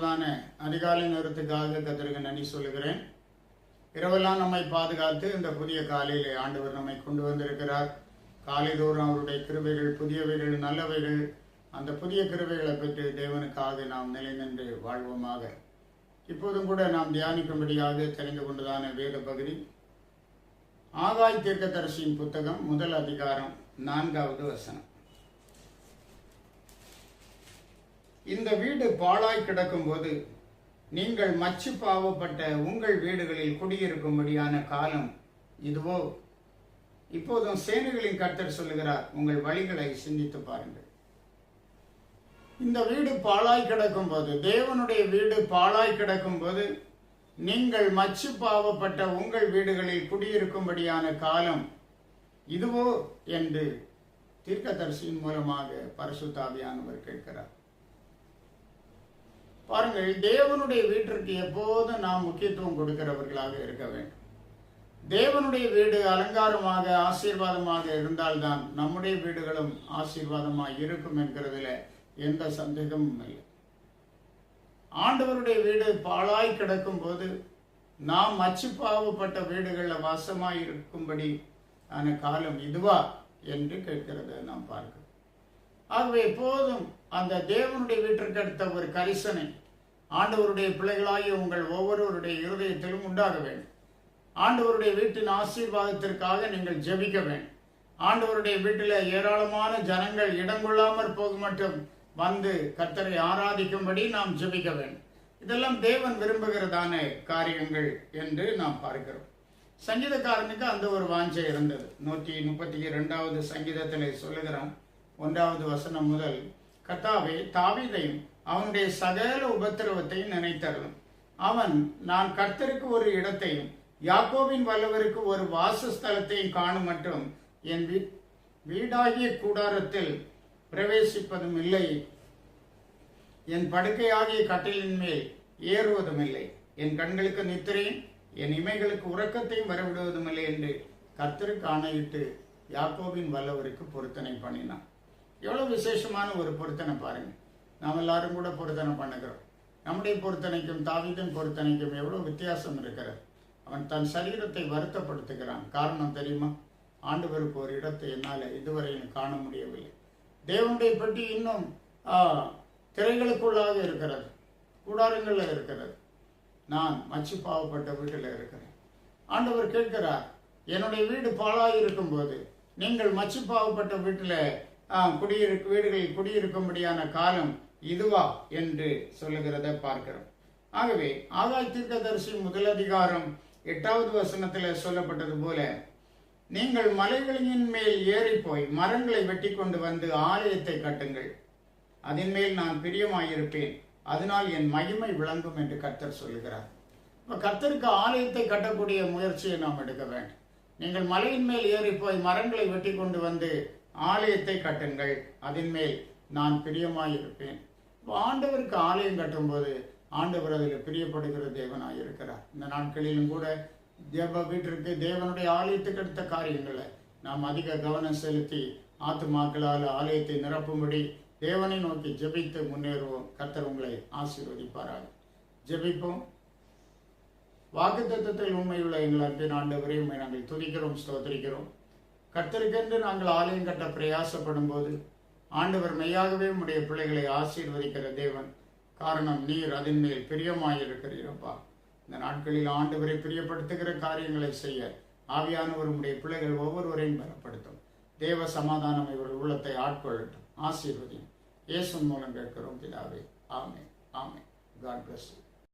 நல்லதான அதிகாலை நேரத்துக்காக கர்த்தருக்கு நன்றி சொல்லுகிறேன். இரவெல்லாம் நம்மை பாதுகாத்து இந்த புதிய காலையிலே ஆண்டவர் நம்மை கொண்டு வந்திருக்கிறார். காலைதோறும் அவருடைய கிருபைகள் புதியவைகள் நல்லவைகள். அந்த புதிய கிருபைகளை பெற்று தேவனுக்காக நாம் நிலை நின்று வாழ்வோமாக. இப்போதும் கூட நாம் தியானிக்கும்படியாக தெரிந்து கொண்டதான வேத பகுதி ஆகாய் தீர்க்கதரிசியின் புத்தகம் 1 அதிகாரம் 4வது வசனம். இந்த வீடு பாழாய் கிடக்கும் போது நீங்கள் மச்சு பாவப்பட்ட உங்கள் வீடுகளில் குடியிருக்கும்படியான காலம் இதுவோ? இப்போதும் சேனைகளின் கர்த்தர் சொல்லுகிறார், உங்கள் வழிகளை சிந்தித்து பாருங்கள். இந்த வீடு பாழாய் கிடக்கும் போது, தேவனுடைய வீடு பாழாய் கிடக்கும் போது நீங்கள் மச்சு பாவப்பட்ட உங்கள் வீடுகளில் குடியிருக்கும்படியான காலம் இதுவோ என்று தீர்க்கதரிசியின் மூலமாக பரிசுத்த ஆவியானவர் கேட்கிறார். பாருங்கள், தேவனுடைய வீட்டிற்கு எப்போதும் நாம் முக்கியத்துவம் கொடுக்கிறவர்களாக இருக்க வேண்டும். தேவனுடைய வீடு அலங்காரமாக ஆசீர்வாதமாக இருந்தால்தான் நம்முடைய வீடுகளும் ஆசீர்வாதமாக இருக்கும் என்கிறதுல எந்த சந்தேகமும் இல்லை. ஆண்டவருடைய வீடு பாழாய் கிடக்கும் போது நாம் மச்சு பாவப்பட்ட வீடுகளில் வாசமாய் இருக்கும்படி ஆன காலம் இதுவா என்று கேட்கிறத நாம் பார்க்கிறோம். ஆகவே எப்போதும் அந்த தேவனுடைய வீட்டிற்கு அடுத்த ஒரு கரிசனை ஆண்டவருடைய பிள்ளைகளாகிய உங்கள் ஒவ்வொருவருடைய இருதயத்திலும் உண்டாக வேண்டும். ஆண்டவருடைய வீட்டின் ஆசீர்வாதத்திற்காக நீங்கள் ஜெபிக்க வேண்டும். ஆண்டவருடைய வீட்டில் ஏராளமான ஜனங்கள் இடங்கொள்ளாமற் போக மட்டும் வந்து கர்த்தரை ஆராதிக்கும்படி நாம் ஜெபிக்க வேண்டும். இதெல்லாம் தேவன் விரும்புகிறதான காரியங்கள் என்று நாம் பார்க்கிறோம். சங்கீதக்காரனுக்கு அந்த ஒரு வாஞ்சை இருந்தது. 132வது சங்கீதத்திலே சொல்லுகிறான், 1வது வசனம் முதல், கர்த்தாவே தாவீதையும் அவனுடைய சகல உபத்திரவத்தையும் நினைத்தருளும். அவன், நான் கர்த்தருக்கு ஒரு இடத்தையும் யாக்கோபின் வல்லவருக்கு ஒரு வாசஸ்தலத்தையும் காணும் மற்றும் என் வீடாகிய கூடாரத்தில் பிரவேசிப்பதும் இல்லை, என் படுக்கையாகிய கட்டிலின் மேல் ஏறுவதும் இல்லை, என் கண்களுக்கு நித்திரையும் என் இமைகளுக்கு உறக்கத்தையும் வரவிடுவதும் இல்லை என்று கர்த்தருக்கு ஆணையிட்டு யாக்கோபின் வல்லவருக்கு பொருத்தனை பண்ணினான். எவ்வளவு விசேஷமான ஒரு பொருத்தனை பாருங்க. நாம் எல்லாரும் கூட பொருத்தனை பண்ணுகிறோம். நம்முடைய பொருத்தனைக்கும் தாவீதின் பொருத்தனைக்கும் எவ்வளவு வித்தியாசம் இருக்கிறது. அவன் தன் சரீரத்தை வருத்தப்படுத்துகிறான். காரணம் தெரியுமா? ஆண்டவருக்கு ஒரு இடத்தை என்னால் இதுவரையும் காண முடியவில்லை. தேவனுடைய பெட்டி இன்னும் திரைகளுக்குள்ளாக இருக்கிறது, கூடாரங்களில் இருக்கிறது. நான் மச்சு பாவப்பட்ட வீட்டில் இருக்கிறேன். ஆண்டவர் கேட்கிறார், என்னுடைய வீடு பாழாய் இருக்கும் போது நீங்கள் மச்சு பாவப்பட்ட வீட்டில் வீடுகளில் குடியிருக்கும்படியான காலம் இதுவா என்று சொல்லுகிறத பார்க்கிறோம். ஆகவே ஆகாய் தீர்க்கதரிசி 1 அதிகாரம் 8வது வசனத்தில் சொல்லப்பட்டது போல, நீங்கள் மலைகளின் மேல் ஏறி போய் மரங்களை வெட்டி கொண்டு வந்து ஆலயத்தை கட்டுங்கள், அதன் மேல் நான் பிரியமாயிருப்பேன், அதனால் என் மகிமை விளங்கும் என்று கர்த்தர் சொல்லுகிறார். இப்போ கர்த்தருக்கு ஆலயத்தை கட்டக்கூடிய முயற்சியை நாம் எடுக்க வேண்டும். நீங்கள் மலையின் மேல் ஏறி போய் மரங்களை வெட்டி கொண்டு வந்து ஆலயத்தை கட்டுங்கள், அதன் மேல் நான் பிரியமாயிருப்பேன். இப்போ ஆண்டவருக்கு ஆலயம் கட்டும்போது ஆண்டவர் அதில் பிரியப்படுகிற தேவனாக இருக்கிறார். இந்த நாட்களிலும் கூட வீட்டிற்கு தேவனுடைய ஆலயத்துக்கு அடுத்த காரியங்களை நாம் அதிக கவனம் செலுத்தி ஆத்துமாக்களால் ஆலயத்தை நிரப்பும்படி தேவனை நோக்கி ஜெபித்து முன்னேறுவோம். கர்த்தர் உங்களை ஆசீர்வதிப்பாராக. ஜெபிப்போம். வாக்குத்தத்தத்தில் உண்மையுள்ள எங்கள் அன்பின் ஆண்டவரே, உம்மை நாங்கள் துதிக்கிறோம், ஸ்தோத்திரிக்கிறோம். கர்த்தருக்கென்று நாங்கள் ஆலயம் கட்ட பிரயாசப்படும் போது ஆண்டவர் மெய்யாகவே உம்முடைய பிள்ளைகளை ஆசீர்வதிக்கிற தேவன். காரணம், நீர் அதன் மேல் பிரியமாயிருக்கிறீரப்பா. இந்த நாட்களில் ஆண்டவரை பிரியப்படுத்துகிற காரியங்களை செய்ய ஆவியானவர் உம்முடைய பிள்ளைகள் ஒவ்வொருவரையும் பலப்படுத்தும். தேவ சமாதானம் இவர்கள் உள்ளத்தை ஆட்கொள்ளட்டும். ஆசீர்வதியும். இயேசுவின் மூலம் கேட்கிறோம் பிதாவே. ஆமென். ஆமென். God bless you.